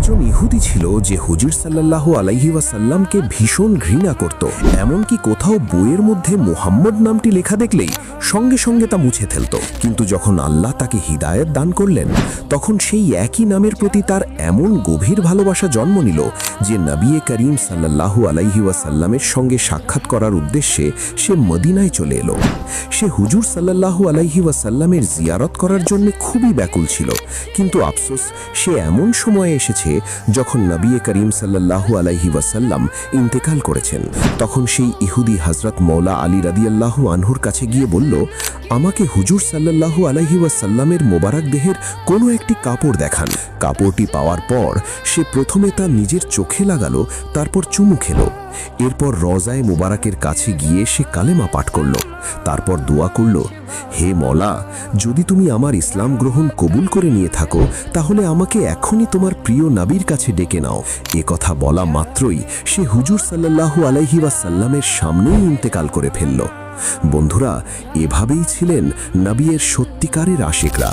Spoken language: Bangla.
একজন ইহুদি ছিল যে হুজুর সাল্লাল্লাহু আলাইহি ওয়াসাল্লামকে ভীষণ ঘৃণা করত। এমনকি কোথাও বইয়ের মধ্যে মুহাম্মদ নামটি লেখা দেখলেই সঙ্গে সঙ্গে তা মুছে ফেলত। কিন্তু যখন আল্লাহ তাকে হিদায়াত দান করলেন, তখন সেই একই নামের প্রতি তার এমন গভীর ভালোবাসা জন্ম নিল যে নবী করিম সাল্লাল্লাহু আলাইহি ওয়াসাল্লামের সঙ্গে সাক্ষাৎ করার উদ্দেশ্যে সে মদিনায় চলে এলো। সে হুজুর সাল্লাল্লাহু আলাইহি ওয়াসাল্লামের জিয়ারত করার জন্য খুবই ব্যাকুল ছিল। কিন্তু আফসোস, সে এমন সময়ে এসেছে যখন নবী করিম সাল্লাল্লাহু আলাইহি ওয়াসাল্লাম ইন্তেকাল করেছেন। তখন সেই ইহুদি হযরত মওলা আলী রাদিয়াল্লাহু আনহুর কাছে গিয়ে বলল, আমাকে হুজুর সাল্লাল্লাহু আলাইহি ওয়াসাল্লামের মোবারক দেহের কোনো একটি কাপড় দেখান। কাপড়টি পাওয়ার পর সে প্রথমে তা নিজের চোখে লাগালো, তারপর চুমু খেলো। এরপর রওজায়ে মুবারকের কাছে গিয়ে সে কালেমা পাঠ করল। তারপর দোয়া করল, হে মওলা, যদি তুমি আমার ইসলাম গ্রহণ কবুল করে নিয়ে থাকো, তাহলে আমাকে এখনই তোমার প্রিয় নবীর কাছে ডেকে নাও। এ কথা বলা মাত্রই সে হুজুর সাল্লাল্লাহু আলাইহি ওয়াসাল্লামের সামনেই ইন্তেকাল করে ফেলল। বন্ধুরা, এভাবেই ছিলেন নবীর সত্যিকারের আশিকরা।